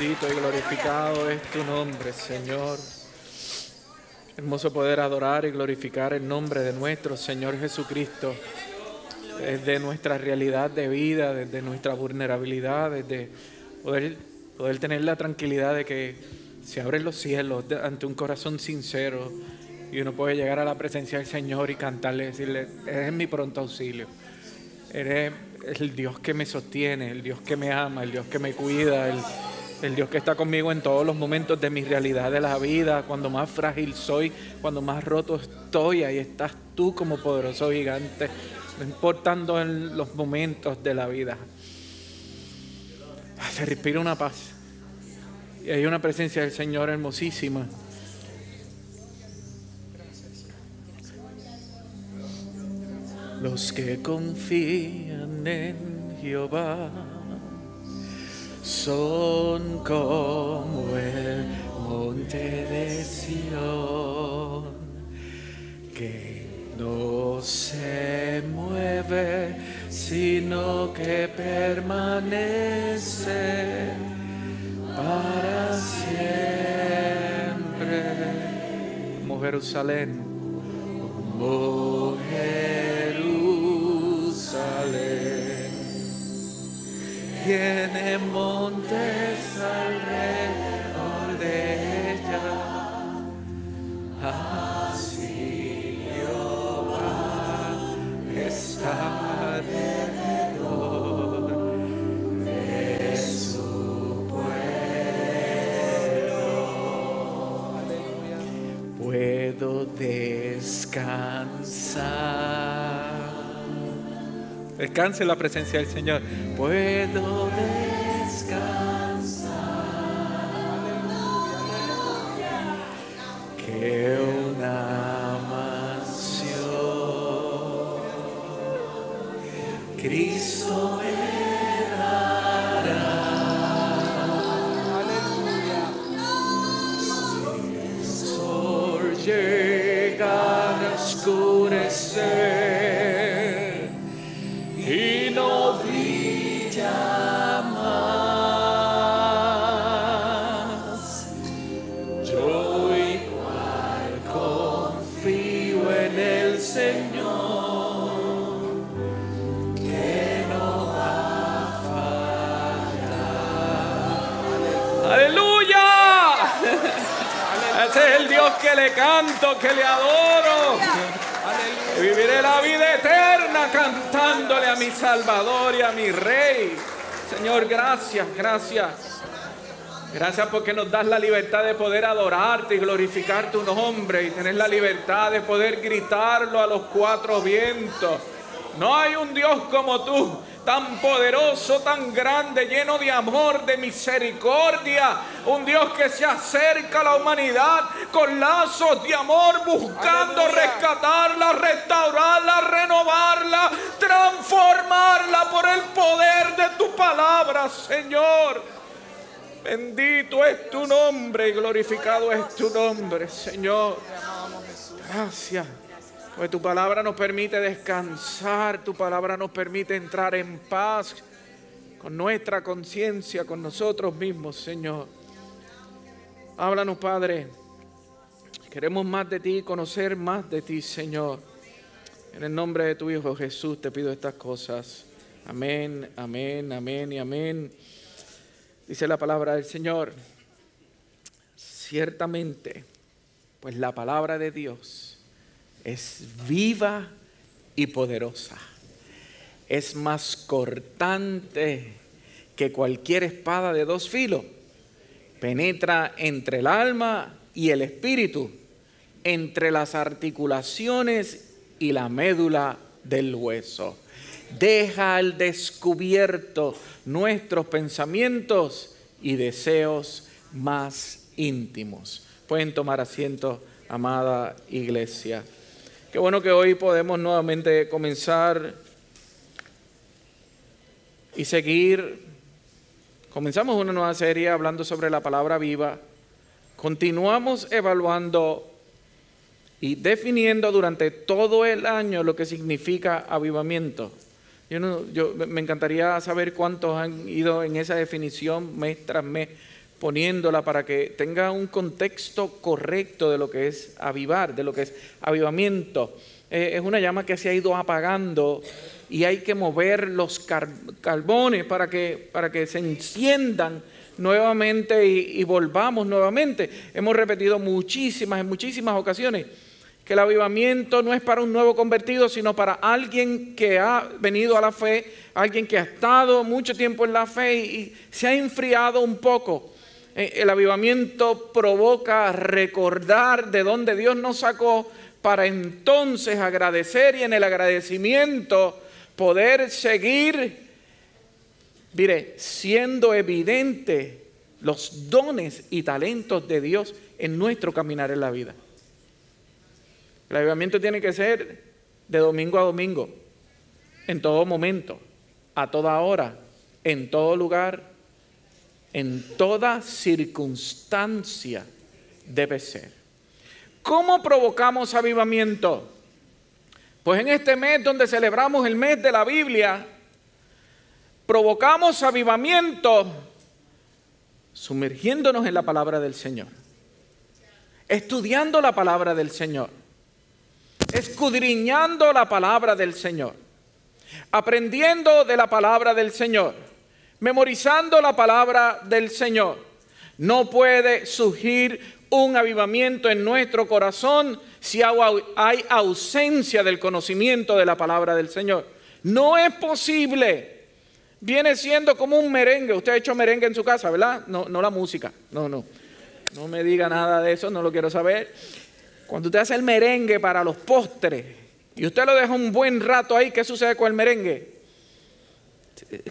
Bendito y glorificado es tu nombre, Señor. Hermoso poder adorar y glorificar el nombre de nuestro Señor Jesucristo. Desde nuestra realidad de vida, desde nuestra vulnerabilidad, desde poder tener la tranquilidad de que se abren los cielos ante un corazón sincero y uno puede llegar a la presencia del Señor y cantarle, decirle: eres mi pronto auxilio, eres el Dios que me sostiene, el Dios que me ama, el Dios que me cuida, el Dios que está conmigo en todos los momentos de mi realidad de la vida. Cuando más frágil soy, cuando más roto estoy, ahí estás tú como poderoso gigante, no importando en los momentos de la vida. Se respira una paz y hay una presencia del Señor hermosísima. Los que confían en Jehová son como el monte de Sión, que no se mueve, sino que permanece para siempre. Como Jerusalén, como Jerusalén, tiene montes alrededor de ella. Así Jehová está alrededor de su pueblo. Puedo descansar. Descanse en la presencia del Señor. Puedo descansar. Que una mansión Cristo me dará. Si el sol llegara a oscurecer y no brilla más, yo igual confío en el Señor, que no va a fallar. ¡Aleluya! Ese es el Dios que le canto, que le adoro. Y viviré la vida eterna cantándole a mi Salvador y a mi Rey. Señor, gracias, gracias. Gracias porque nos das la libertad de poder adorarte y glorificar tu nombre y tener la libertad de poder gritarlo a los cuatro vientos. No hay un Dios como tú, tan poderoso, tan grande, lleno de amor, de misericordia. Un Dios que se acerca a la humanidad con lazos de amor, buscando rescatarla, restaurarla, renovarla, transformarla por el poder de tu palabra, Señor. Bendito es tu nombre y glorificado es tu nombre, Señor. Gracias. Pues tu palabra nos permite descansar, tu palabra nos permite entrar en paz con nuestra conciencia, con nosotros mismos, Señor. Háblanos, Padre. Queremos más de ti, conocer más de ti, Señor. En el nombre de tu Hijo Jesús te pido estas cosas. Amén, amén, amén y amén. Dice la palabra del Señor: ciertamente, pues la palabra de Dios es viva y poderosa. Es más cortante que cualquier espada de dos filos. Penetra entre el alma y el espíritu, entre las articulaciones y la médula del hueso. Deja al descubierto nuestros pensamientos y deseos más íntimos. Pueden tomar asiento, amada iglesia. Qué bueno que hoy podemos nuevamente comenzar y seguir. Comenzamos una nueva serie hablando sobre la palabra viva. Continuamos evaluando y definiendo durante todo el año lo que significa avivamiento. Me encantaría saber cuántos han ido en esa definición mes tras mes, poniéndola para que tenga un contexto correcto de lo que es avivar, de lo que es avivamiento. Es una llama que se ha ido apagando y hay que mover los carbones para que se enciendan nuevamente y volvamos nuevamente. Hemos repetido en muchísimas ocasiones que el avivamiento no es para un nuevo convertido, sino para alguien que ha venido a la fe, alguien que ha estado mucho tiempo en la fe y se ha enfriado un poco. El avivamiento provoca recordar de dónde Dios nos sacó para entonces agradecer y en el agradecimiento poder seguir, siendo evidente los dones y talentos de Dios en nuestro caminar en la vida. El avivamiento tiene que ser de domingo a domingo, en todo momento, a toda hora, en todo lugar, en toda circunstancia debe ser. ¿Cómo provocamos avivamiento? Pues en este mes donde celebramos el mes de la Biblia, provocamos avivamiento sumergiéndonos en la palabra del Señor, estudiando la palabra del Señor, escudriñando la palabra del Señor, aprendiendo de la palabra del Señor, memorizando la palabra del Señor. No puede surgir un avivamiento en nuestro corazón si hay ausencia del conocimiento de la palabra del Señor. No es posible. Viene siendo como un merengue. Usted ha hecho merengue en su casa, ¿verdad? No la música. No me diga nada de eso, no lo quiero saber. Cuando usted hace el merengue para los postres y usted lo deja un buen rato ahí, ¿qué sucede con el merengue?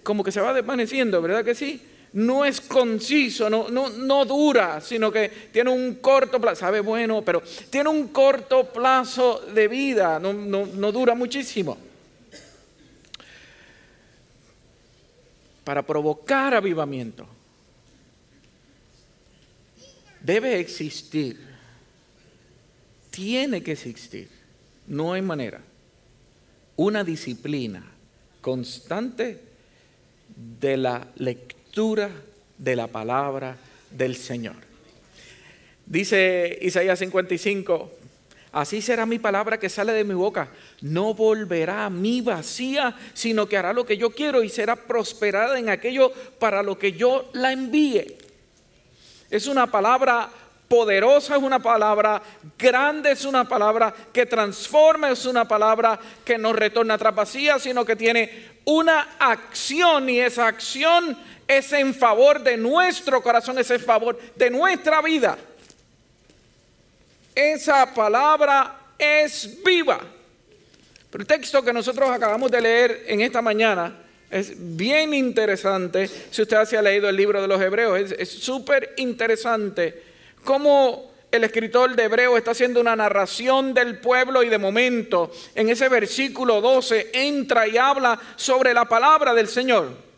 Como que se va desvaneciendo, ¿verdad que sí? No es conciso, no dura, sino que tiene un corto plazo, sabe bueno, pero tiene un corto plazo de vida, no dura muchísimo. Para provocar avivamiento debe existir, tiene que existir, no hay manera, una disciplina constante de la lectura de la palabra del Señor. Dice Isaías 55, así será mi palabra que sale de mi boca, no volverá a mí vacía, sino que hará lo que yo quiero y será prosperada en aquello para lo que yo la envíe. Es una palabra poderosa, es una palabra grande, es una palabra que transforma, es una palabra que no retorna atrás vacía, sino que tiene una acción y esa acción es en favor de nuestro corazón, es en favor de nuestra vida. Esa palabra es viva. Pero el texto que nosotros acabamos de leer en esta mañana es bien interesante. Si usted se ha leído el libro de los Hebreos, es súper interesante cómo el escritor de Hebreos está haciendo una narración del pueblo y de momento en ese versículo 12 entra y habla sobre la palabra del Señor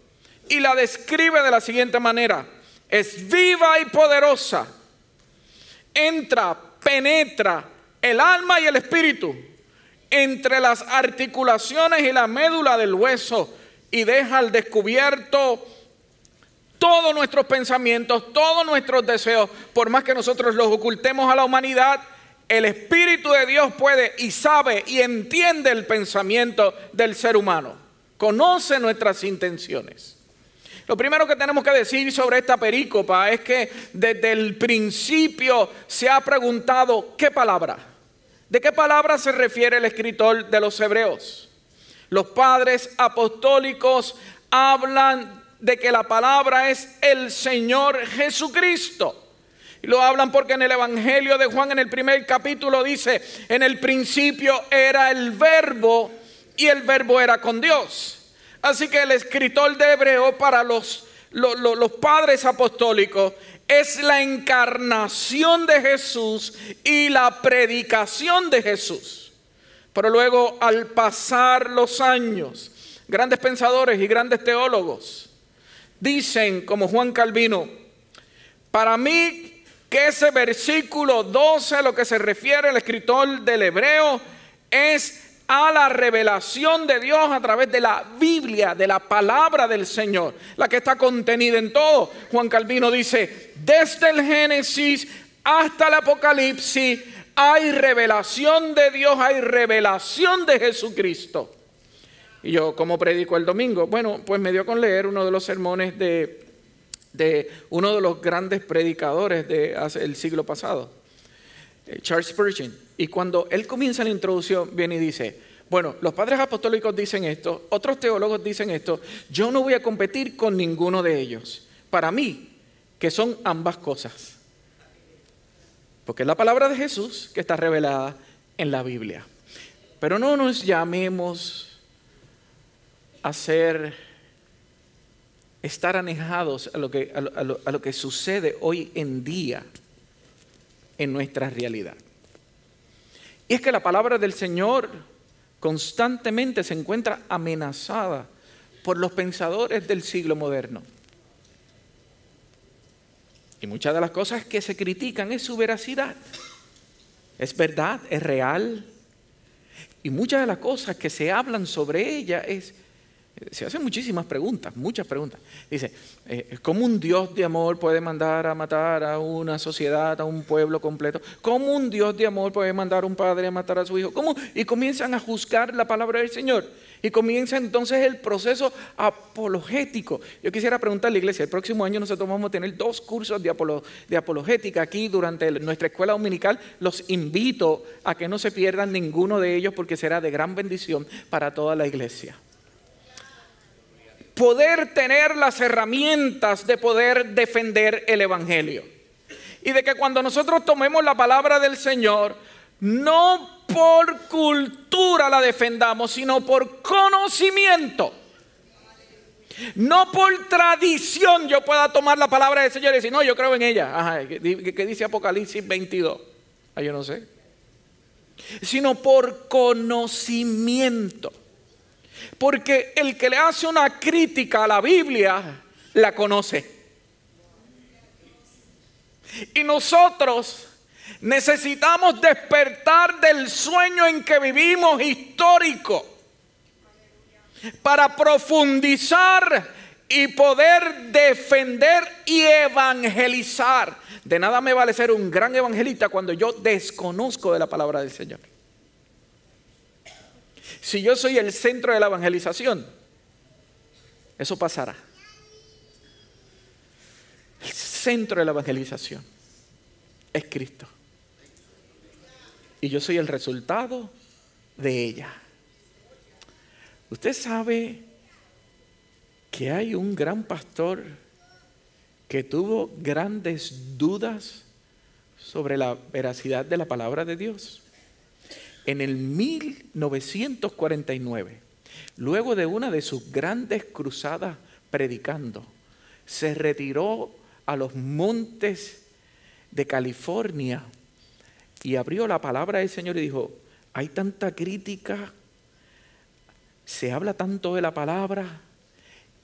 y la describe de la siguiente manera: es viva y poderosa, entra, penetra el alma y el espíritu, entre las articulaciones y la médula del hueso, y deja al descubierto todos nuestros pensamientos, todos nuestros deseos. Por más que nosotros los ocultemos a la humanidad, el Espíritu de Dios puede y sabe y entiende el pensamiento del ser humano, conoce nuestras intenciones. Lo primero que tenemos que decir sobre esta perícopa es que desde el principio se ha preguntado ¿qué palabra? ¿De qué palabra se refiere el escritor de los Hebreos? Los padres apostólicos hablan de que la palabra es el Señor Jesucristo. Y lo hablan porque en el Evangelio de Juan, en el primer capítulo, dice: en el principio era el Verbo y el Verbo era con Dios. Así que el escritor de Hebreo para los padres apostólicos es la encarnación de Jesús y la predicación de Jesús. Pero luego, al pasar los años, grandes pensadores y grandes teólogos dicen, como Juan Calvino: para mí que ese versículo 12, a lo que se refiere el escritor del Hebreo, es a la revelación de Dios a través de la Biblia, de la palabra del Señor, la que está contenida en todo. Juan Calvino dice, desde el Génesis hasta el Apocalipsis hay revelación de Dios, hay revelación de Jesucristo. Y yo, ¿cómo predico el domingo? Bueno, pues me dio con leer uno de los sermones de uno de los grandes predicadores del siglo pasado, Charles Spurgeon. Y cuando él comienza la introducción, viene y dice, bueno, los padres apostólicos dicen esto, otros teólogos dicen esto, yo no voy a competir con ninguno de ellos. Para mí, que son ambas cosas. Porque es la palabra de Jesús que está revelada en la Biblia. Pero no nos llamemos a estar anejados a lo que sucede hoy en día en nuestra realidad. Y es que la palabra del Señor constantemente se encuentra amenazada por los pensadores del siglo moderno. Y muchas de las cosas que se critican es su veracidad. Es verdad, es real. Y muchas de las cosas que se hablan sobre ella se hacen muchísimas preguntas, muchas preguntas. Dice, ¿cómo un Dios de amor puede mandar a matar a una sociedad, a un pueblo completo? ¿Cómo un Dios de amor puede mandar a un padre a matar a su hijo? ¿Cómo? Y comienzan a juzgar la palabra del Señor. Y comienza entonces el proceso apologético. Yo quisiera preguntarle a la iglesia, el próximo año nosotros vamos a tener 2 cursos de apologética aquí durante nuestra escuela dominical. Los invito a que no se pierdan ninguno de ellos porque será de gran bendición para toda la iglesia. Poder tener las herramientas de poder defender el Evangelio. Y de que cuando nosotros tomemos la palabra del Señor, no por cultura la defendamos, sino por conocimiento. No por tradición yo pueda tomar la palabra del Señor y decir, no, yo creo en ella. Ajá, ¿qué dice Apocalipsis 22? Yo no sé. Sino por conocimiento. Porque el que le hace una crítica a la Biblia, la conoce. Y nosotros necesitamos despertar del sueño en que vivimos histórico para profundizar y poder defender y evangelizar. De nada me vale ser un gran evangelista cuando yo desconozco de la palabra del Señor. Si yo soy el centro de la evangelización, eso pasará. El centro de la evangelización es Cristo. Y yo soy el resultado de ella. Usted sabe que hay un gran pastor que tuvo grandes dudas sobre la veracidad de la palabra de Dios. En el 1949, luego de una de sus grandes cruzadas predicando, se retiró a los montes de California y abrió la palabra del Señor y dijo, hay tanta crítica, se habla tanto de la palabra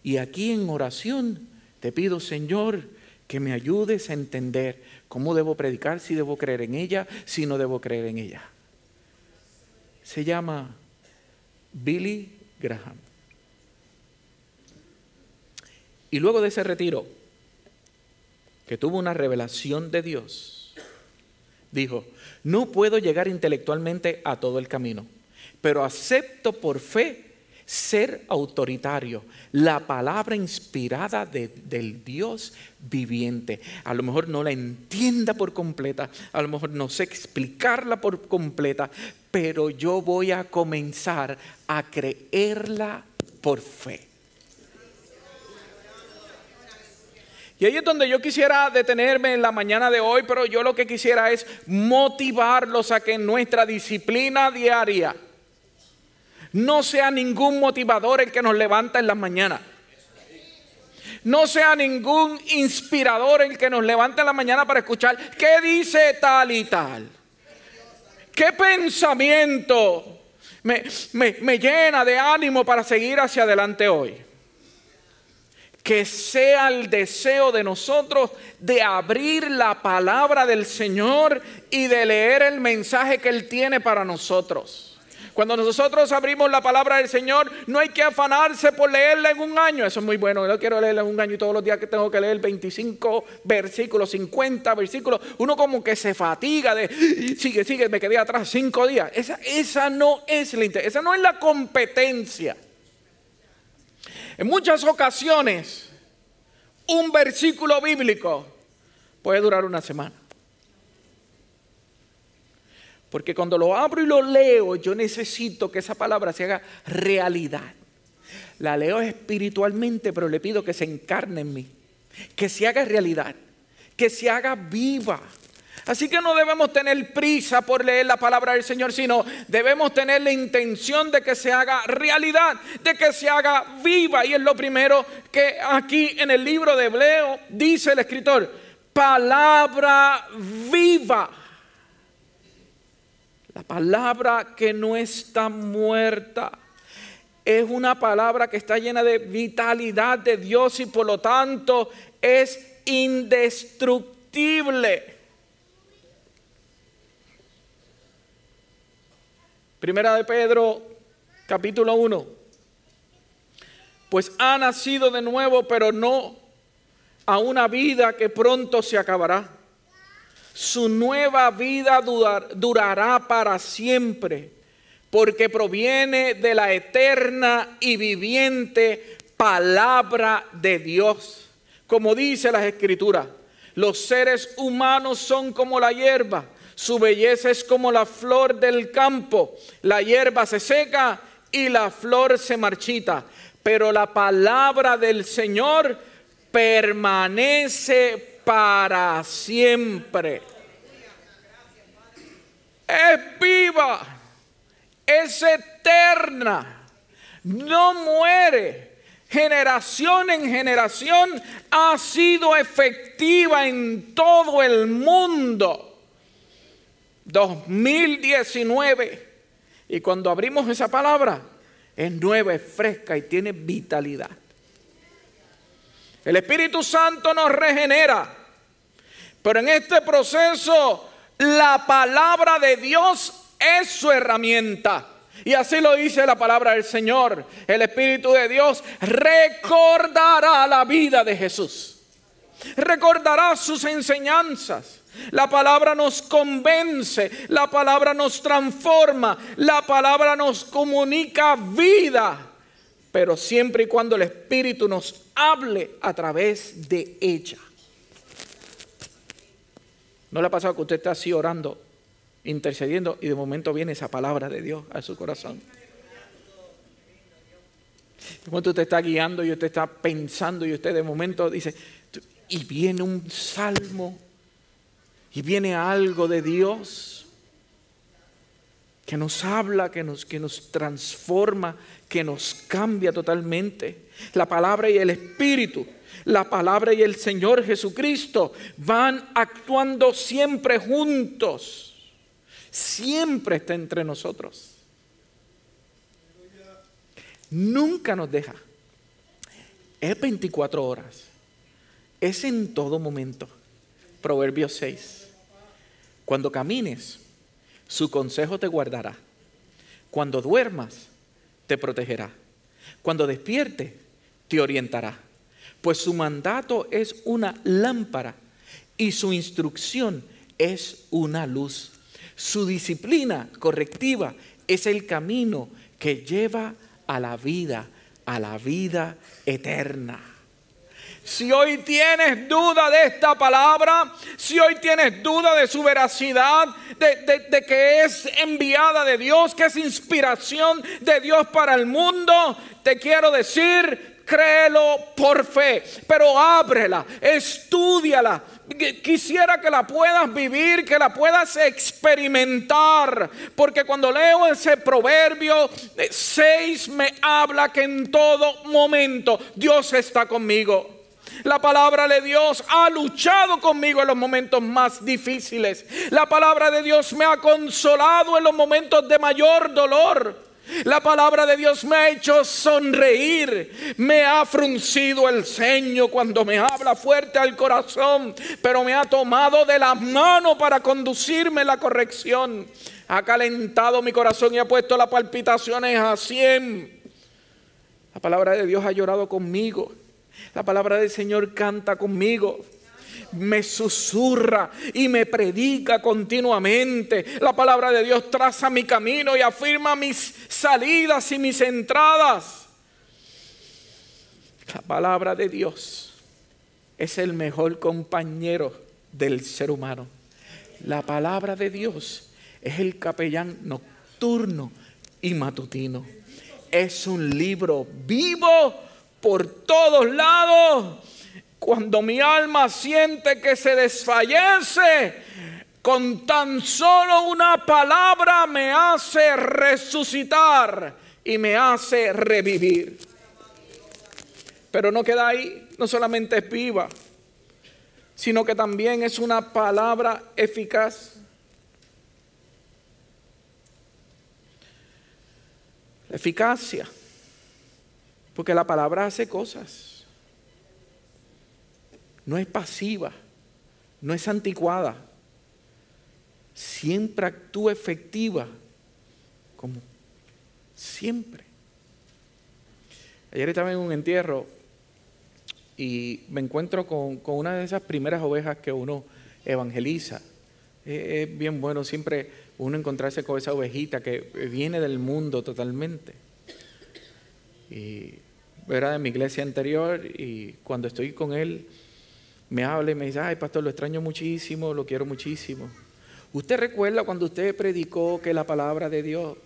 y aquí en oración te pido, Señor, que me ayudes a entender cómo debo predicar, si debo creer en ella, si no debo creer en ella. Se llama Billy Graham. Y luego de ese retiro, que tuvo una revelación de Dios, dijo, no puedo llegar intelectualmente a todo el camino, pero acepto por fe ser autoritario, la palabra inspirada del Dios viviente. A lo mejor no la entienda por completa, a lo mejor no sé explicarla por completa, pero yo voy a comenzar a creerla por fe. Y ahí es donde yo quisiera detenerme en la mañana de hoy, pero yo lo que quisiera es motivarlos a que en nuestra disciplina diaria no sea ningún motivador el que nos levanta en las mañanas. No sea ningún inspirador el que nos levanta en la mañana para escuchar qué dice tal y tal. ¿Qué pensamiento me llena de ánimo para seguir hacia adelante hoy? Que sea el deseo de nosotros de abrir la palabra del Señor y de leer el mensaje que Él tiene para nosotros. Cuando nosotros abrimos la palabra del Señor, no hay que afanarse por leerla en un año. Eso es muy bueno. Yo quiero leerla en un año y todos los días que tengo que leer 25 versículos, 50 versículos. Uno como que se fatiga de, sigue, me quedé atrás 5 días. Esa no es esa no es la competencia. En muchas ocasiones, un versículo bíblico puede durar una semana. Porque cuando lo abro y lo leo, yo necesito que esa palabra se haga realidad. La leo espiritualmente, pero le pido que se encarne en mí, que se haga realidad, que se haga viva. Así que no debemos tener prisa por leer la palabra del Señor, sino debemos tener la intención de que se haga realidad, de que se haga viva. Y es lo primero que aquí en el libro de Hebreo dice el escritor: palabra viva. La palabra que no está muerta. Es una palabra que está llena de vitalidad de Dios y por lo tanto es indestructible. Primera de Pedro, capítulo 1. Pues ha nacido de nuevo, pero no a una vida que pronto se acabará. Su nueva vida durará para siempre, porque proviene de la eterna y viviente palabra de Dios. Como dice las Escrituras, los seres humanos son como la hierba, su belleza es como la flor del campo. La hierba se seca y la flor se marchita, pero la palabra del Señor permanece para siempre. Es viva, es eterna, no muere. Generación en generación ha sido efectiva en todo el mundo. 2019, y cuando abrimos esa palabra, es nueva, es fresca y tiene vitalidad. El Espíritu Santo nos regenera, pero en este proceso la palabra de Dios es su herramienta. Y así lo dice la palabra del Señor. El Espíritu de Dios recordará la vida de Jesús. Recordará sus enseñanzas. La palabra nos convence, la palabra nos transforma, la palabra nos comunica vida. Pero siempre y cuando el Espíritu nos hable a través de ella. ¿No le ha pasado que usted está así orando, intercediendo y de momento viene esa palabra de Dios a su corazón? De momento usted está guiando y usted está pensando y usted de momento dice, y viene un salmo y viene algo de Dios que nos habla, que nos transforma, que nos cambia totalmente. La palabra y el Espíritu, la palabra y el Señor Jesucristo van actuando siempre juntos. Siempre está entre nosotros. Nunca nos deja. Es 24 horas. Es en todo momento. Proverbios 6. Cuando camines, su consejo te guardará. Cuando duermas, te protegerá. Cuando despiertes, te orientará. Pues su mandato es una lámpara y su instrucción es una luz. Su disciplina correctiva es el camino que lleva a la vida eterna. Si hoy tienes duda de esta palabra, si hoy tienes duda de su veracidad, de que es enviada de Dios, que es inspiración de Dios para el mundo, te quiero decir, créelo por fe, pero ábrela, estúdiala. Quisiera que la puedas vivir, que la puedas experimentar, porque cuando leo ese Proverbio 6 me habla que en todo momento Dios está conmigo. La palabra de Dios ha luchado conmigo en los momentos más difíciles. La palabra de Dios me ha consolado en los momentos de mayor dolor. La palabra de Dios me ha hecho sonreír, me ha fruncido el ceño cuando me habla fuerte al corazón, pero me ha tomado de la mano para conducirme en la corrección. Ha calentado mi corazón y ha puesto las palpitaciones a 100. La palabra de Dios ha llorado conmigo. La palabra del Señor canta conmigo. Me susurra y me predica continuamente. La palabra de Dios traza mi camino y afirma mis salidas y mis entradas. La palabra de Dios es el mejor compañero del ser humano. La palabra de Dios es el capellán nocturno y matutino. Es un libro vivo por todos lados. Cuando mi alma siente que se desfallece, con tan solo una palabra me hace resucitar y me hace revivir. Pero no queda ahí, no solamente es viva, sino que también es una palabra eficaz. La eficacia, porque la palabra hace cosas. No es pasiva, no es anticuada. Siempre actúa efectiva, como siempre. Ayer estaba en un entierro y me encuentro con una de esas primeras ovejas que uno evangeliza. Es bien bueno siempre uno encontrarse con esa ovejita que viene del mundo totalmente. Y era de mi iglesia anterior y cuando estoy con él, me habla y me dice, ay pastor, lo extraño muchísimo, lo quiero muchísimo. ¿Usted recuerda cuando usted predicó que la palabra de Dios?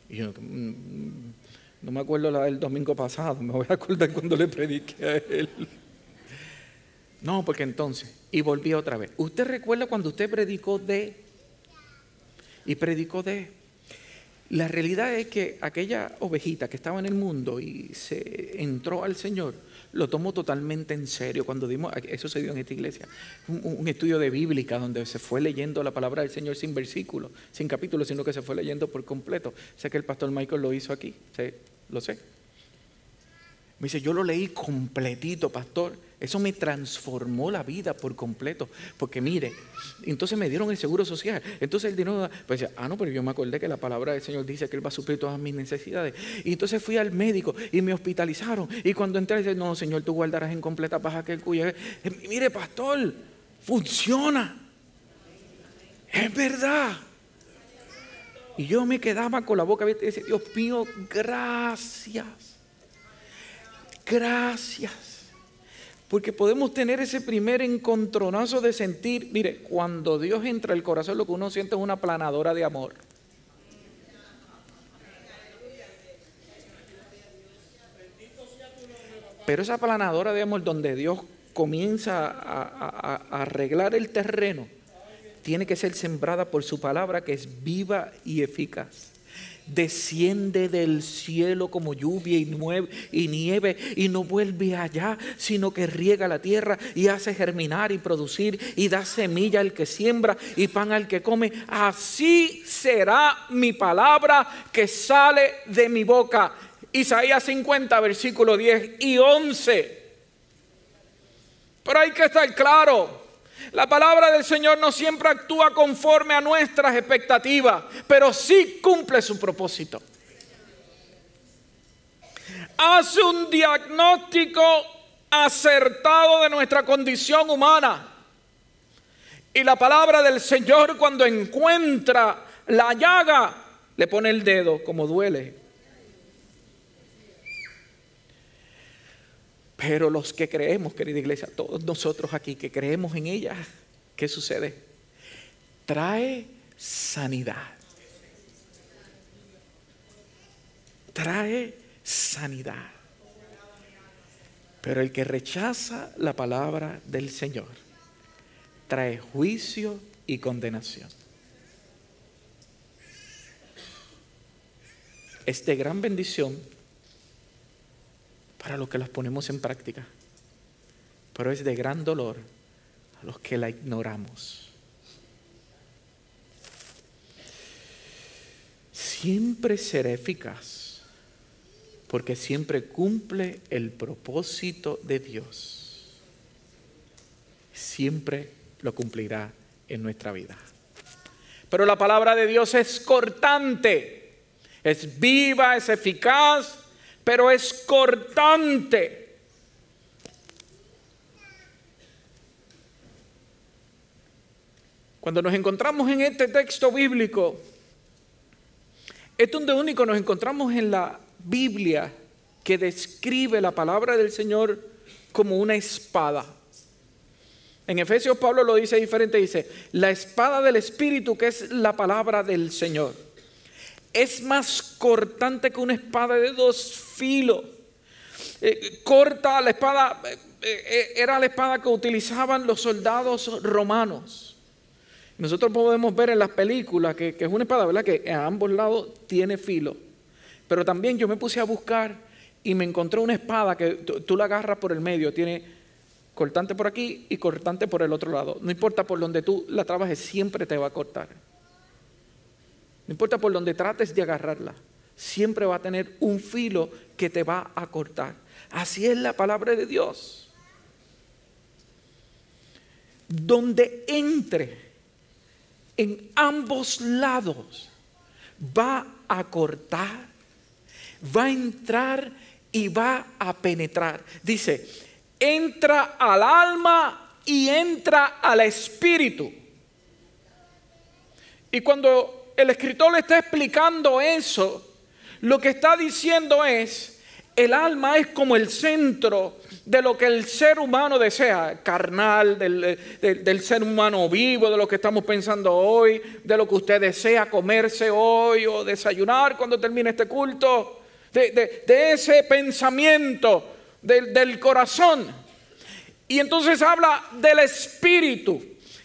Y yo, no me acuerdo la del domingo pasado, me voy a acordar cuando le prediqué a él. No, porque entonces, y volví otra vez. ¿Usted recuerda cuando usted predicó de? Y predicó de. La realidad es que aquella ovejita que estaba en el mundo y se entró al Señor, lo tomó totalmente en serio. Cuando dimos, eso se dio en esta iglesia, un estudio de bíblica donde se fue leyendo la palabra del Señor sin versículos, sin capítulos, sino que se fue leyendo por completo. Sé que el pastor Michael lo hizo aquí, lo sé. Me dice, yo lo leí completito, pastor. Eso me transformó la vida por completo. Porque mire, entonces me dieron el seguro social. Entonces el dinero, pues no, pero yo me acordé que la palabra del Señor dice que Él va a suplir todas mis necesidades. Y entonces fui al médico y me hospitalizaron. Y cuando entré, dice, no, Señor, tú guardarás en completa paz aquel cuya. Mire, pastor, funciona. Es verdad. Y yo me quedaba con la boca abierta y decía, Dios mío, gracias. Gracias. Porque podemos tener ese primer encontronazo de sentir, mire, cuando Dios entra al corazón, lo que uno siente es una planadora de amor. Pero esa planadora de amor donde Dios comienza a arreglar el terreno, tiene que ser sembrada por su palabra que es viva y eficaz. Desciende del cielo como lluvia y nieve y no vuelve allá, sino que riega la tierra y hace germinar y producir y da semilla al que siembra y pan al que come. Así será mi palabra que sale de mi boca. Isaías 50, versículo 10 y 11. Pero hay que estar claro. La palabra del Señor no siempre actúa conforme a nuestras expectativas, pero sí cumple su propósito. Hace un diagnóstico acertado de nuestra condición humana. Y la palabra del Señor, cuando encuentra la llaga, le pone el dedo como duele. Pero los que creemos, querida iglesia, todos nosotros aquí que creemos en ella, ¿qué sucede? Trae sanidad. Trae sanidad. Pero el que rechaza la palabra del Señor trae juicio y condenación. Es de gran bendición para los que las ponemos en práctica, pero es de gran dolor a los que la ignoramos. Siempre será eficaz, porque siempre cumple el propósito de Dios. Siempre lo cumplirá en nuestra vida. Pero la palabra de Dios es cortante, es viva, es eficaz, pero es cortante. Cuando nos encontramos en este texto bíblico, es donde único nos encontramos en la Biblia que describe la palabra del Señor como una espada. En Efesios Pablo lo dice diferente, dice, la espada del Espíritu, que es la palabra del Señor, es más cortante que una espada de dos filos. Corta la espada, era la espada que utilizaban los soldados romanos. Nosotros podemos ver en las películas que es una espada, ¿verdad?, que a ambos lados tiene filo. Pero también yo me puse a buscar y me encontré una espada que tú la agarras por el medio, tiene cortante por aquí y cortante por el otro lado. No importa por donde tú la trabajes, siempre te va a cortar. No importa por donde trates de agarrarla, siempre va a tener un filo que te va a cortar. Así es la palabra de Dios. Donde entre en ambos lados, va a cortar, va a entrar y va a penetrar. Dice, entra al alma y entra al espíritu. Y cuando el escritor le está explicando eso, lo que está diciendo es, el alma es como el centro de lo que el ser humano desea, carnal, del ser humano vivo, de lo que estamos pensando hoy, de lo que usted desea comerse hoy o desayunar cuando termine este culto, de ese pensamiento del corazón. Y entonces habla del espíritu,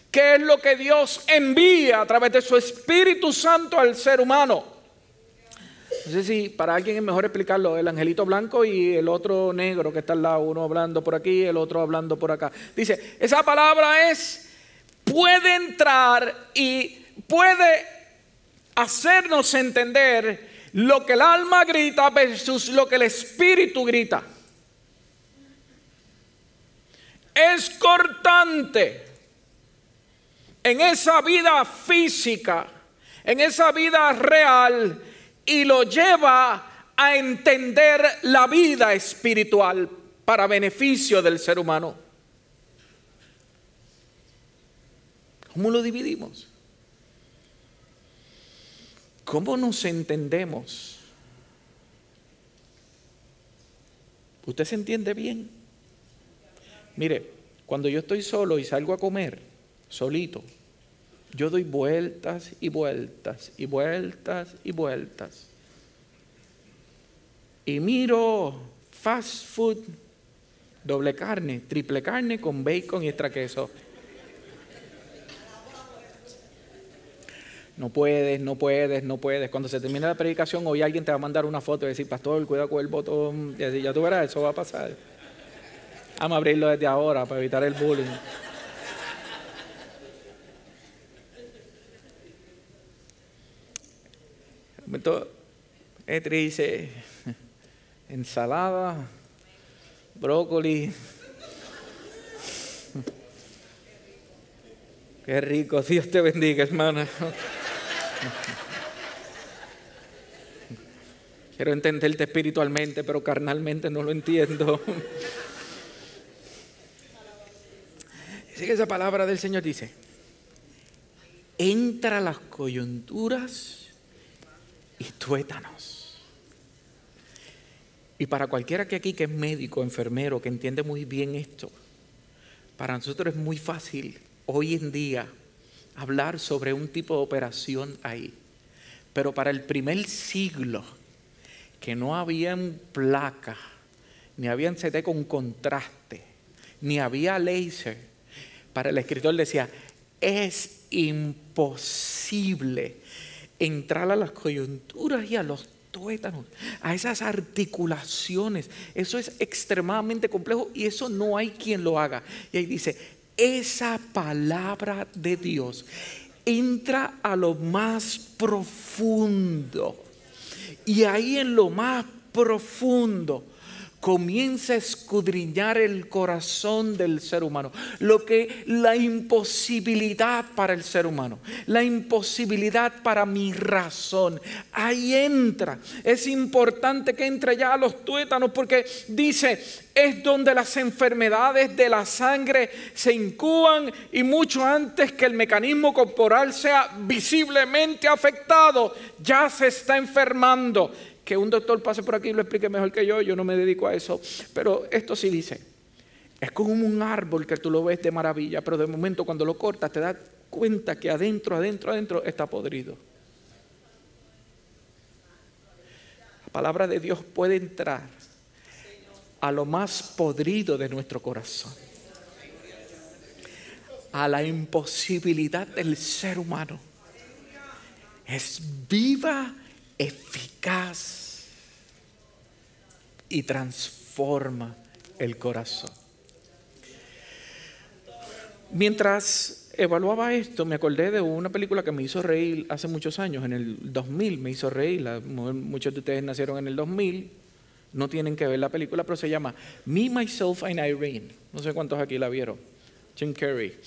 que es lo que Dios envía a través de su Espíritu Santo al ser humano. No sé si para alguien es mejor explicarlo, el angelito blanco y el otro negro que está al lado, uno hablando por aquí, el otro hablando por acá. Dice, esa palabra puede entrar y puede hacernos entender lo que el alma grita versus lo que el espíritu grita. Es cortante en esa vida física, en esa vida real, y lo lleva a entender la vida espiritual para beneficio del ser humano. ¿Cómo lo dividimos? ¿Cómo nos entendemos? ¿Usted se entiende bien? Mire, cuando yo estoy solo y salgo a comer, solito, yo doy vueltas y vueltas y vueltas y vueltas. Y miro fast food, doble carne, triple carne con bacon y extra queso. No puedes, no puedes, no puedes. Cuando se termine la predicación, hoy alguien te va a mandar una foto y decir, pastor, cuidado con el botón. Y así, ya tú verás, eso va a pasar. Vamos a abrirlo desde ahora para evitar el bullying. Entonces, dice, ensalada, brócoli. Qué rico, Dios te bendiga, hermana. Quiero entenderte espiritualmente, pero carnalmente no lo entiendo. Dice que esa palabra del Señor dice, entra las coyunturas y tuétanos. Y para cualquiera que aquí que es médico, enfermero, que entiende muy bien esto, para nosotros es muy fácil hoy en día hablar sobre un tipo de operación ahí. Pero para el primer siglo, que no habían placas, ni habían CT con contraste, ni había láser, para el escritor decía, es imposible entrar a las coyunturas y a los tuétanos, a esas articulaciones. Eso es extremadamente complejo y eso no hay quien lo haga. Y ahí dice, esa palabra de Dios entra a lo más profundo. Y ahí en lo más profundo comienza a escudriñar el corazón del ser humano. La imposibilidad para el ser humano, la imposibilidad para mi razón. Ahí entra. Es importante que entre ya a los tuétanos, porque dice, es donde las enfermedades de la sangre se incuban, y mucho antes que el mecanismo corporal sea visiblemente afectado, ya se está enfermando. Que un doctor pase por aquí y lo explique mejor que yo no me dedico a eso. Pero esto sí dice, es como un árbol que tú lo ves de maravilla, pero de momento cuando lo cortas te das cuenta que adentro está podrido. La palabra de Dios puede entrar a lo más podrido de nuestro corazón, a la imposibilidad del ser humano. Es viva, eficaz y transforma el corazón. Mientras evaluaba esto, me acordé de una película que me hizo reír hace muchos años, en el 2000 me hizo reír. Muchos de ustedes nacieron en el 2000, no tienen que ver la película, pero se llama Me, Myself and Irene. No sé cuántos aquí la vieron. Jim Carrey.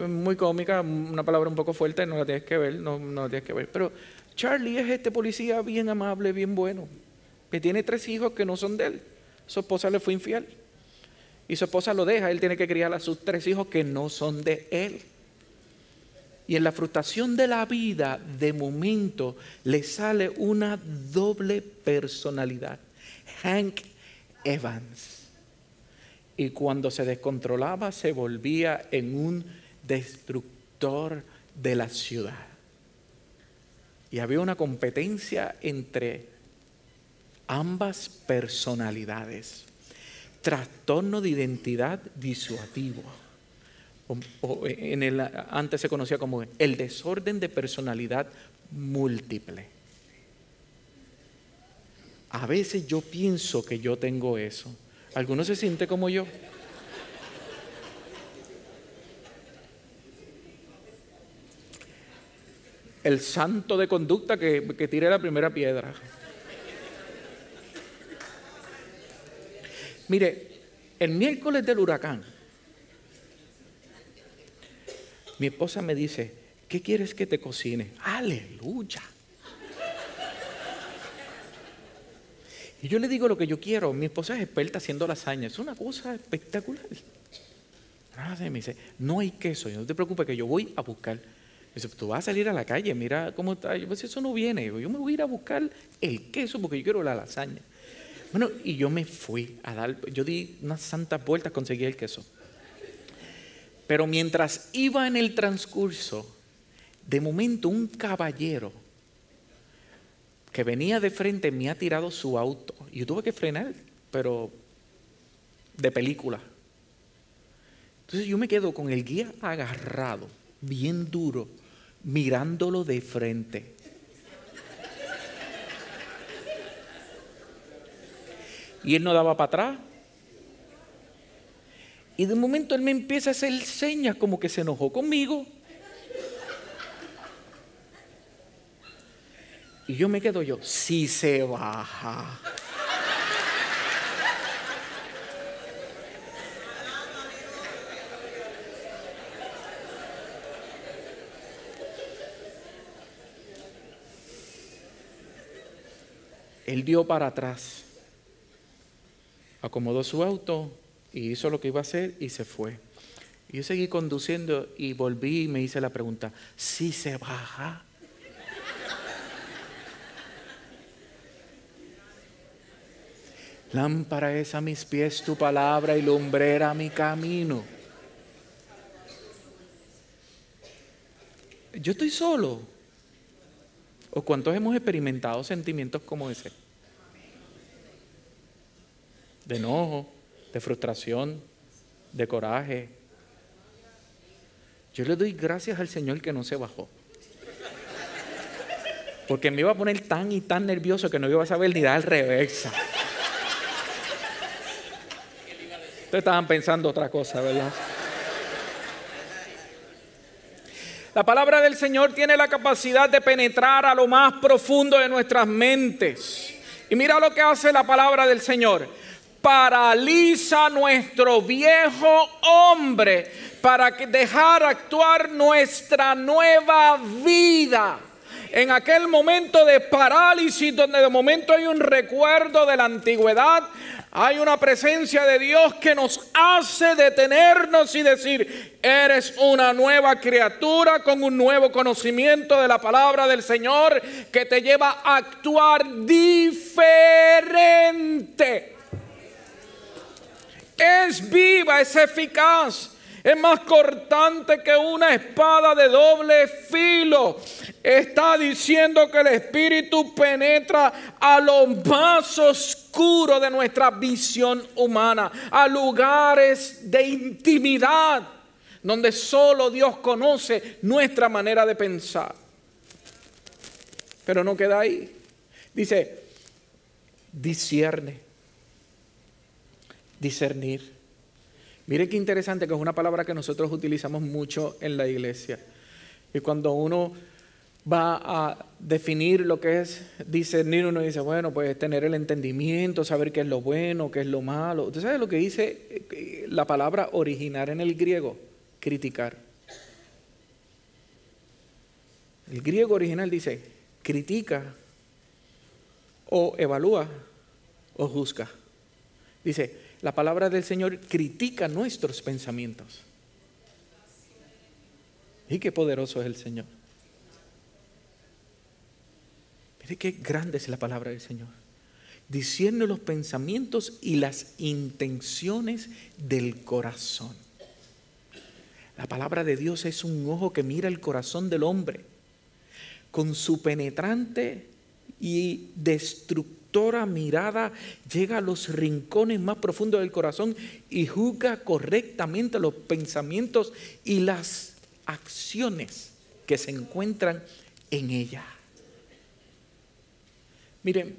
Muy cómica, una palabra un poco fuerte, no la tienes que ver, no la tienes que ver. Pero Charlie es este policía bien amable, bien bueno, que tiene 3 hijos que no son de él. Su esposa le fue infiel y su esposa lo deja. Él tiene que criar a sus 3 hijos que no son de él. Y en la frustración de la vida, de momento, le sale una doble personalidad. Hank Evans. Y cuando se descontrolaba, se volvía en un destructor de la ciudad. Y había una competencia entre ambas personalidades. Trastorno de identidad disociativo. Antes se conocía como el desorden de personalidad múltiple. A veces yo pienso que yo tengo eso. ¿Alguno se siente como yo? El santo de conducta que tire la primera piedra. Mire, el miércoles del huracán, mi esposa me dice, ¿qué quieres que te cocine? ¡Aleluya! Y yo le digo lo que yo quiero. Mi esposa es experta haciendo lasaña. Es una cosa espectacular. Me dice, no hay queso. No te preocupes que yo voy a buscar. Dice, tú vas a salir a la calle, mira cómo está. Yo, pues eso no viene. Yo me voy a ir a buscar el queso porque yo quiero la lasaña. Bueno, y yo me fui a dar, yo di unas santas vueltas, conseguí el queso. Pero mientras iba en el transcurso, de momento un caballero que venía de frente me ha tirado su auto. Y yo tuve que frenar, pero de película. Entonces yo me quedo con el guía agarrado, bien duro, mirándolo de frente. Y él no daba para atrás. Y de momento él me empieza a hacer señas como que se enojó conmigo. Y yo me quedo si se baja. Él dio para atrás, acomodó su auto y hizo lo que iba a hacer y se fue. Y yo seguí conduciendo y volví y me hice la pregunta, ¿si se baja? Lámpara es a mis pies tu palabra y lumbrera mi camino. Yo estoy solo. ¿O cuántos hemos experimentado sentimientos como ese? De enojo, de frustración, de coraje. Yo le doy gracias al Señor que no se bajó. Porque me iba a poner tan y tan nervioso que no iba a saber ni dar reversa. Ustedes estaban pensando otra cosa, ¿verdad? La palabra del Señor tiene la capacidad de penetrar a lo más profundo de nuestras mentes. Y mira lo que hace la palabra del Señor. paraliza nuestro viejo hombre para dejar actuar nuestra nueva vida. En aquel momento de parálisis, donde de momento hay un recuerdo de la antigüedad, hay una presencia de Dios que nos hace detenernos y decir: eres una nueva criatura con un nuevo conocimiento de la palabra del Señor, que te lleva a actuar diferente. Es viva, es eficaz. Es más cortante que una espada de doble filo. Está diciendo que el Espíritu penetra a lo más oscuro de nuestra visión humana, a lugares de intimidad, donde solo Dios conoce nuestra manera de pensar. Pero no queda ahí. Dice, discierne, discernir. Mire qué interesante, que es una palabra que nosotros utilizamos mucho en la iglesia. Y cuando uno va a definir lo que es discernir, uno dice, bueno, pues tener el entendimiento, saber qué es lo bueno, qué es lo malo. ¿Usted sabe lo que dice la palabra original en el griego? Criticar. El griego original dice, critica, o evalúa, o juzga. Dice, la palabra del Señor critica nuestros pensamientos. Y qué poderoso es el Señor. Mire qué grande es la palabra del Señor. Discierne los pensamientos y las intenciones del corazón. La palabra de Dios es un ojo que mira el corazón del hombre. Con su penetrante y destructora mirada llega a los rincones más profundos del corazón y juzga correctamente los pensamientos y las acciones que se encuentran en ella. Miren,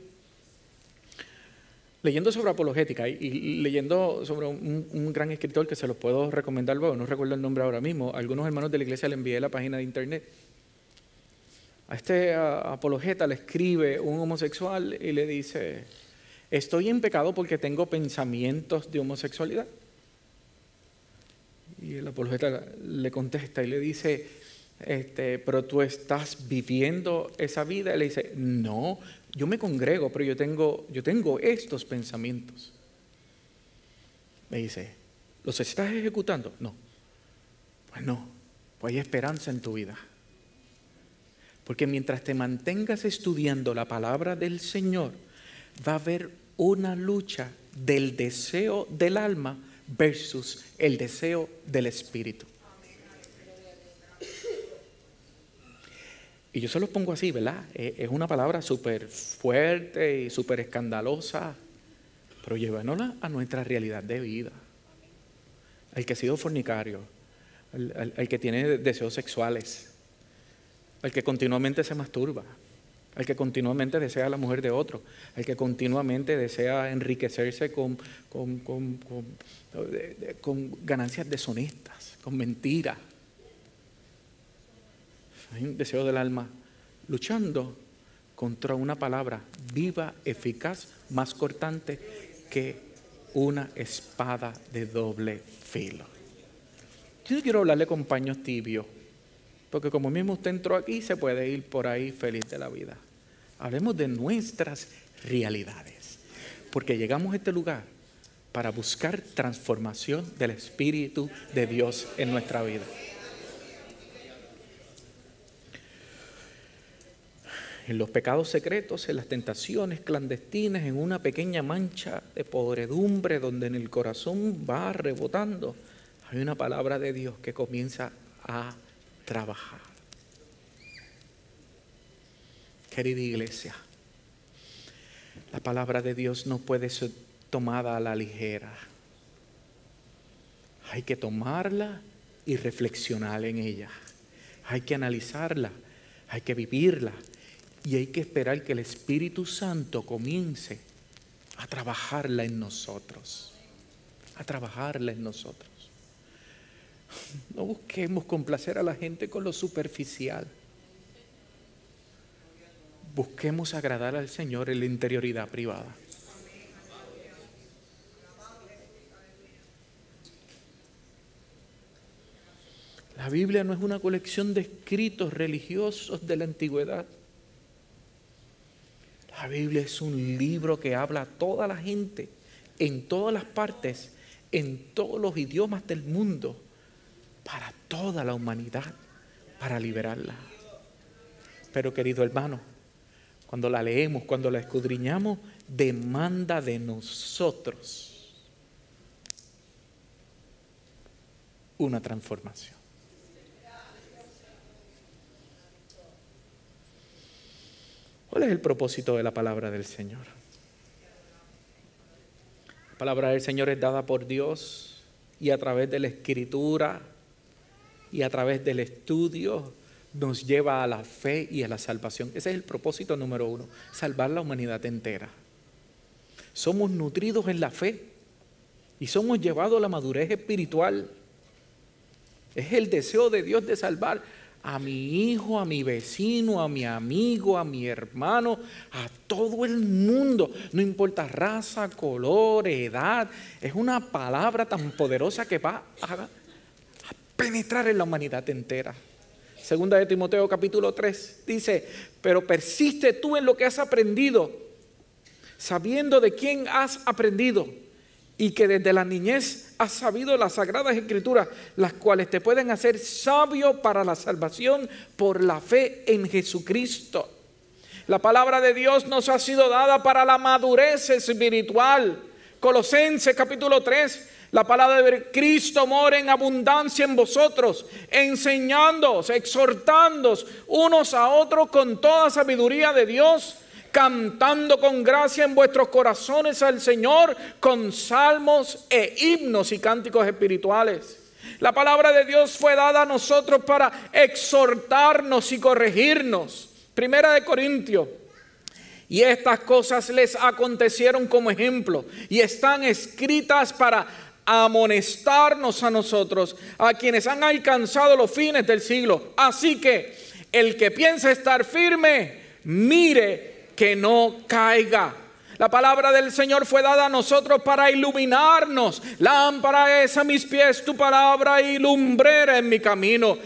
leyendo sobre apologética y leyendo sobre un gran escritor que se los puedo recomendar luego, no recuerdo el nombre ahora mismo, a algunos hermanos de la iglesia le envié la página de internet. A este apologeta le escribe un homosexual y le dice, estoy en pecado porque tengo pensamientos de homosexualidad. Y el apologeta le contesta y le dice, pero tú estás viviendo esa vida. Y le dice, no, yo me congrego, pero yo tengo estos pensamientos. Me dice, ¿los estás ejecutando? No. Pues no, pues hay esperanza en tu vida. Porque mientras te mantengas estudiando la palabra del Señor, va a haber una lucha del deseo del alma versus el deseo del espíritu. Y yo se los pongo así, ¿verdad? Es una palabra súper fuerte y súper escandalosa, pero llévanosla a nuestra realidad de vida. El que ha sido fornicario, el que tiene deseos sexuales, el que continuamente se masturba, el que continuamente desea a la mujer de otro, el que continuamente desea enriquecerse con ganancias deshonestas, con mentiras. Hay un deseo del alma luchando contra una palabra viva, eficaz, más cortante que una espada de doble filo. Yo no quiero hablarle con paños tibios, porque como mismo usted entró aquí, se puede ir por ahí feliz de la vida. Hablemos de nuestras realidades, porque llegamos a este lugar para buscar transformación del Espíritu de Dios en nuestra vida. En los pecados secretos, en las tentaciones clandestinas, en una pequeña mancha de podredumbre donde en el corazón va rebotando, hay una palabra de Dios que comienza a trabajar. Querida iglesia, la palabra de Dios no puede ser tomada a la ligera. Hay que tomarla y reflexionar en ella. Hay que analizarla, hay que vivirla y hay que esperar que el Espíritu Santo comience a trabajarla en nosotros. A trabajarla en nosotros. No busquemos complacer a la gente con lo superficial. Busquemos agradar al Señor en la interioridad privada. La Biblia no es una colección de escritos religiosos de la antigüedad. La Biblia es un libro que habla a toda la gente, en todas las partes, en todos los idiomas del mundo, para toda la humanidad, para liberarla. Pero querido hermano, cuando la leemos, cuando la escudriñamos, demanda de nosotros una transformación. ¿Cuál es el propósito de la palabra del Señor? La palabra del Señor es dada por Dios y a través de la Escritura y a través del estudio nos lleva a la fe y a la salvación. Ese es el propósito número 1, salvar la humanidad entera. Somos nutridos en la fe y somos llevados a la madurez espiritual. Es el deseo de Dios de salvar a mi hijo, a mi vecino, a mi amigo, a mi hermano, a todo el mundo. No importa raza, color, edad. Es una palabra tan poderosa que va a penetrar en la humanidad entera. Segunda de Timoteo capítulo 3 dice: pero persiste tú en lo que has aprendido, sabiendo de quién has aprendido, y que desde la niñez has sabido las sagradas escrituras, las cuales te pueden hacer sabio para la salvación por la fe en Jesucristo. La palabra de Dios nos ha sido dada para la madurez espiritual. Colosenses capítulo 3, la palabra de Cristo mora en abundancia en vosotros, enseñándoos, exhortándoos unos a otros con toda sabiduría de Dios, cantando con gracia en vuestros corazones al Señor con salmos e himnos y cánticos espirituales. La palabra de Dios fue dada a nosotros para exhortarnos y corregirnos. Primera de Corintios: y estas cosas les acontecieron como ejemplo y están escritas para amonestarnos a nosotros, a quienes han alcanzado los fines del siglo. Así que el que piensa estar firme, mire que no caiga. La palabra del Señor fue dada a nosotros para iluminarnos. Lámpara es a mis pies tu palabra y lumbrera en mi camino.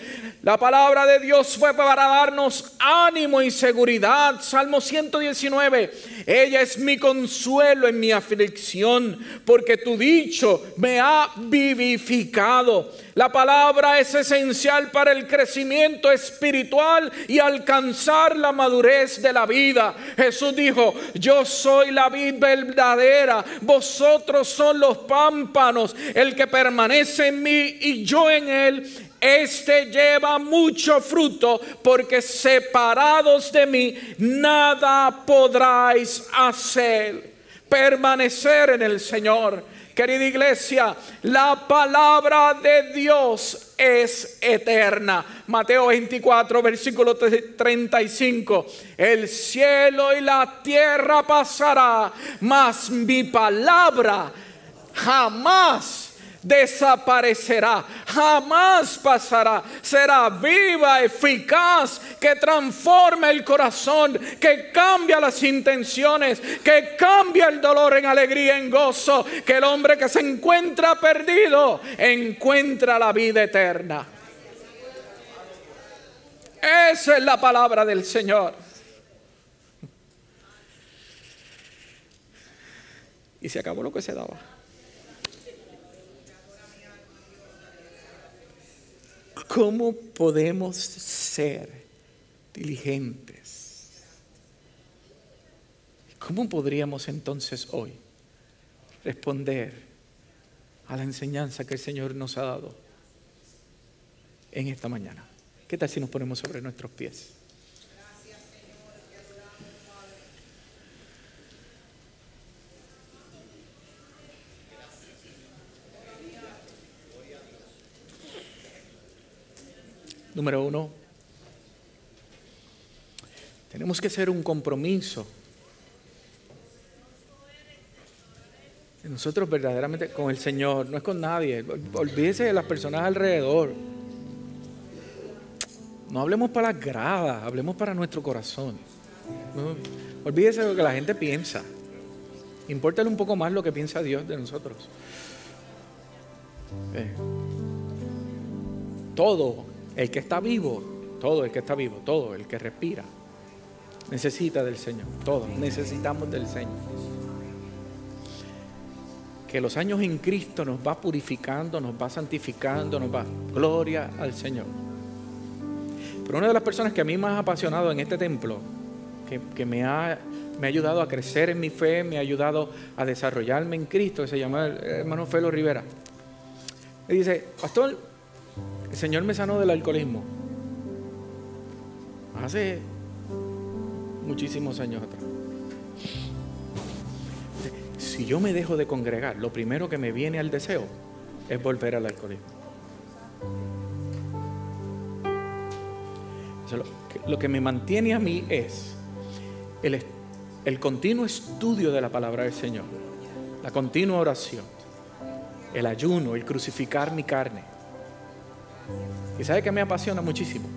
La palabra de Dios fue para darnos ánimo y seguridad. Salmo 119. Ella es mi consuelo en mi aflicción, porque tu dicho me ha vivificado. La palabra es esencial para el crecimiento espiritual y alcanzar la madurez de la vida. Jesús dijo: yo soy la vid verdadera, vosotros son los pámpanos. El que permanece en mí y yo en él, este lleva mucho fruto, porque separados de mí nada podráis hacer. Permanecer en el Señor. Querida iglesia, la palabra de Dios es eterna. Mateo 24, versículo 35. El cielo y la tierra pasará, mas mi palabra jamás desaparecerá, jamás pasará. Será viva, eficaz, que transforma el corazón, que cambia las intenciones, que cambia el dolor en alegría, en gozo. Que el hombre que se encuentra perdido encuentra la vida eterna. Esa es la palabra del Señor. Y se acabó lo que se daba. ¿Cómo podemos ser diligentes? ¿Cómo podríamos entonces hoy responder a la enseñanza que el Señor nos ha dado en esta mañana? ¿Qué tal si nos ponemos sobre nuestros pies? Número 1, tenemos que hacer un compromiso de nosotros verdaderamente con el Señor, no es con nadie. Olvídese de las personas alrededor. No hablemos para las gradas, hablemos para nuestro corazón. No, olvídese de lo que la gente piensa. Impórtale un poco más lo que piensa Dios de nosotros. todo el que está vivo, todo el que está vivo, todo el que respira, necesita del Señor. Todos necesitamos del Señor. Que los años en Cristo nos va purificando, nos va santificando, nos va. Gloria al Señor. Pero una de las personas que a mí más ha apasionado en este templo, que me ha ayudado a crecer en mi fe, me ha ayudado a desarrollarme en Cristo, que se llama el hermano Felo Rivera. Él dice: pastor, el Señor me sanó del alcoholismo hace muchísimos años atrás. Si yo me dejo de congregar, lo primero que me viene al deseo es volver al alcoholismo. Lo que me mantiene a mí es el continuo estudio de la palabra del Señor, la continua oración, el ayuno, el crucificar mi carne. ¿Y sabe qué me apasiona muchísimo?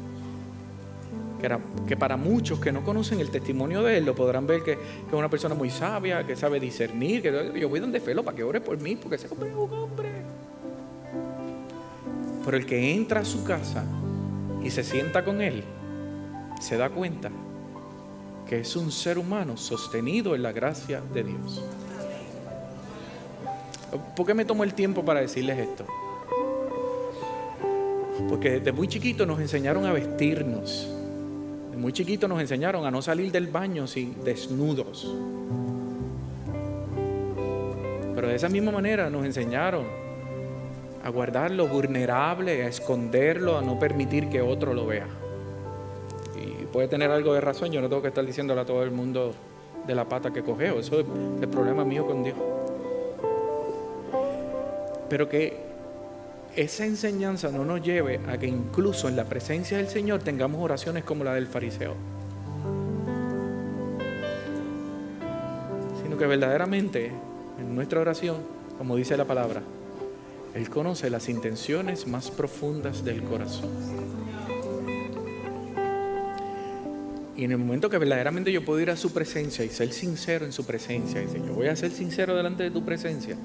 Que para muchos que no conocen el testimonio de él, lo podrán ver que es una persona muy sabia, que sabe discernir, que yo voy donde Felo para que ore por mí, porque ese hombre es un hombre. Pero el que entra a su casa y se sienta con él, se da cuenta que es un ser humano sostenido en la gracia de Dios. ¿Por qué me tomo el tiempo para decirles esto? Porque desde muy chiquito nos enseñaron a vestirnos. Desde muy chiquito nos enseñaron a no salir del baño sin desnudos. Pero de esa misma manera nos enseñaron a guardar lo vulnerable, a esconderlo, a no permitir que otro lo vea. Y puede tener algo de razón, yo no tengo que estar diciéndole a todo el mundo de la pata que cogeo, eso es el problema mío con Dios. Pero que esa enseñanza no nos lleve a que incluso en la presencia del Señor tengamos oraciones como la del fariseo, sino que verdaderamente en nuestra oración, como dice la palabra, Él conoce las intenciones más profundas del corazón. Y en el momento que verdaderamente yo puedo ir a su presencia y ser sincero en su presencia, y decir: yo voy a ser sincero delante de tu presencia,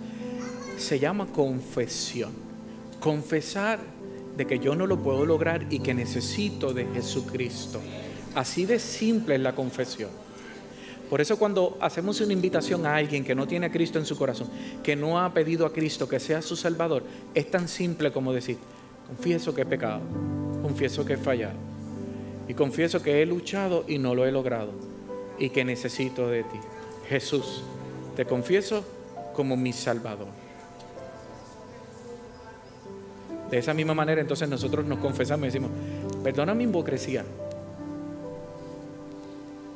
se llama confesión. Confesar de que yo no lo puedo lograr y que necesito de Jesucristo. Así de simple es la confesión. Por eso cuando hacemos una invitación a alguien que no tiene a Cristo en su corazón, que no ha pedido a Cristo que sea su Salvador, es tan simple como decir: confieso que he pecado, confieso que he fallado y confieso que he luchado y no lo he logrado y que necesito de ti. Jesús, te confieso como mi Salvador. De esa misma manera entonces nosotros nos confesamos y decimos: perdona mi hipocresía,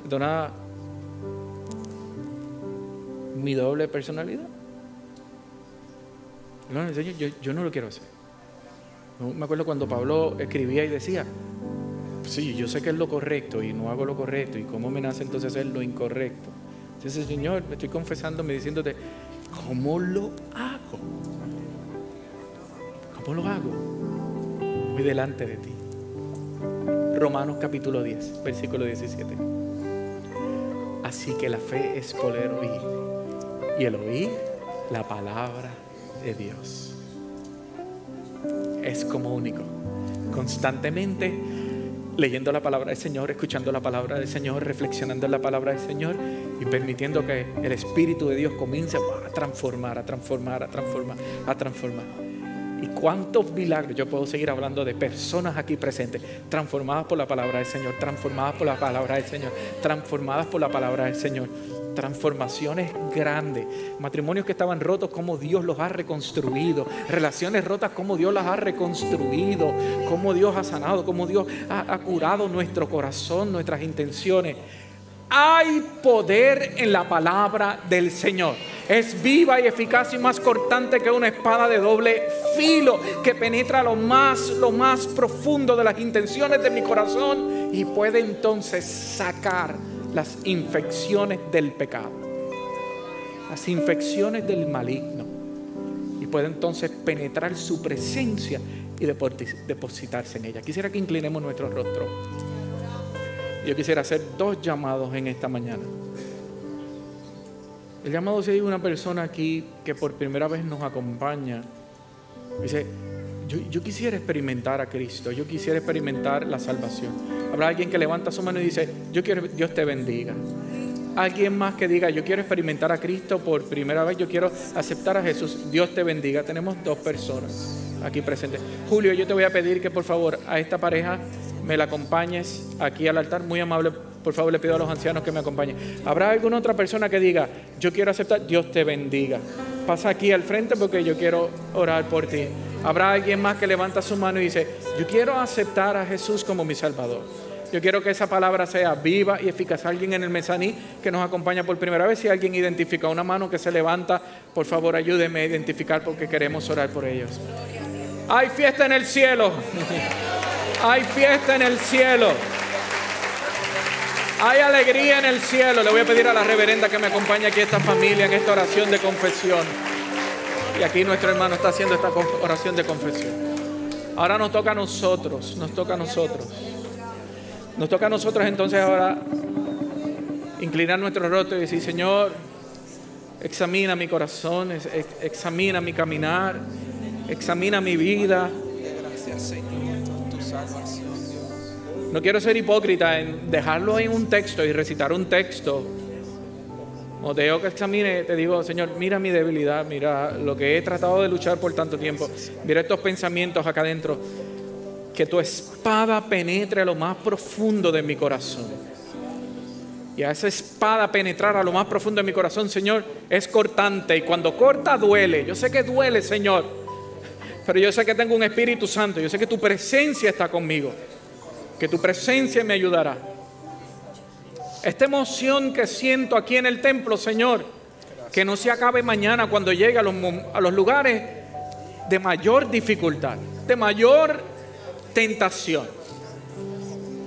perdona mi doble personalidad. No, en serio, yo no lo quiero hacer. Me acuerdo cuando Pablo escribía y decía: sí, yo sé que es lo correcto y no hago lo correcto, y cómo me nace entonces hacer lo incorrecto. Entonces, Señor, me estoy confesándome, diciéndote: ¿cómo lo hago? ¿Cómo lo hago? Voy delante de ti. Romanos capítulo 10, versículo 17. Así que la fe es poder oír, y el oír la palabra de Dios. Es como único. Constantemente leyendo la palabra del Señor, escuchando la palabra del Señor, reflexionando en la palabra del Señor y permitiendo que el Espíritu de Dios comience a transformar, a transformar, a transformar, a transformar. Y cuántos milagros, yo puedo seguir hablando de personas aquí presentes, transformadas por la palabra del Señor, transformadas por la palabra del Señor, transformadas por la palabra del Señor. Transformaciones grandes, matrimonios que estaban rotos, como Dios los ha reconstruido, relaciones rotas, como Dios las ha reconstruido, como Dios ha sanado, como Dios ha curado nuestro corazón, nuestras intenciones. Hay poder en la palabra del Señor. Es viva y eficaz y más cortante que una espada de doble filo, que penetra lo más profundo de las intenciones de mi corazón y puede entonces sacar las infecciones del pecado, las infecciones del maligno, y puede entonces penetrar su presencia y depositarse en ella. Quisiera que inclinemos nuestro rostro. Yo quisiera hacer dos llamados en esta mañana. El llamado, si hay una persona aquí que por primera vez nos acompaña, dice: yo quisiera experimentar a Cristo, yo quisiera experimentar la salvación. Habrá alguien que levanta su mano y dice, Dios te bendiga. Alguien más que diga, yo quiero experimentar a Cristo por primera vez, yo quiero aceptar a Jesús. Dios te bendiga. Tenemos 2 personas aquí presentes. Julio, yo te voy a pedir que por favor a esta pareja me la acompañes aquí al altar. Muy amable, por favor le pido a los ancianos que me acompañen. ¿Habrá alguna otra persona que diga, yo quiero aceptar? Dios te bendiga. Pasa aquí al frente porque yo quiero orar por ti. ¿Habrá alguien más que levanta su mano y dice, yo quiero aceptar a Jesús como mi Salvador? Yo quiero que esa palabra sea viva y eficaz. Alguien en el mezaní que nos acompaña por primera vez. Si alguien identifica una mano que se levanta, por favor ayúdeme a identificar porque queremos orar por ellos. Hay fiesta en el cielo. Hay fiesta en el cielo. Hay alegría en el cielo. Le voy a pedir a la reverenda que me acompañe aquí a esta familia en esta oración de confesión. Y aquí nuestro hermano está haciendo esta oración de confesión. Ahora nos toca a nosotros. Nos toca a nosotros. Nos toca a nosotros entonces ahora inclinar nuestro rostro y decir, Señor, examina mi corazón, examina mi caminar, examina mi vida. Gracias, Señor, por tu salvación, Dios. No quiero ser hipócrita en dejarlo en un texto y recitar un texto. No te digo que examine, te digo, Señor, mira mi debilidad, mira lo que he tratado de luchar por tanto tiempo. Mira estos pensamientos acá adentro. Que tu espada penetre a lo más profundo de mi corazón. Y a esa espada penetrar a lo más profundo de mi corazón, Señor, es cortante. Y cuando corta duele. Yo sé que duele, Señor. Pero yo sé que tengo un Espíritu Santo. Yo sé que tu presencia está conmigo. Que tu presencia me ayudará. Esta emoción que siento aquí en el templo, Señor, que no se acabe mañana cuando llegue a los lugares de mayor dificultad, de mayor tentación.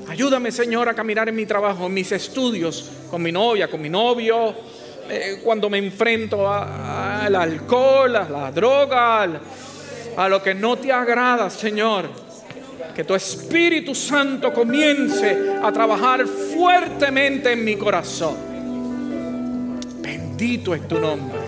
Ayúdame, Señor, a caminar en mi trabajo, en mis estudios, con mi novia, con mi novio, cuando me enfrento al alcohol, a la droga, a lo que no te agrada, Señor. Que tu Espíritu Santo comience a trabajar fuertemente en mi corazón. Bendito es tu nombre.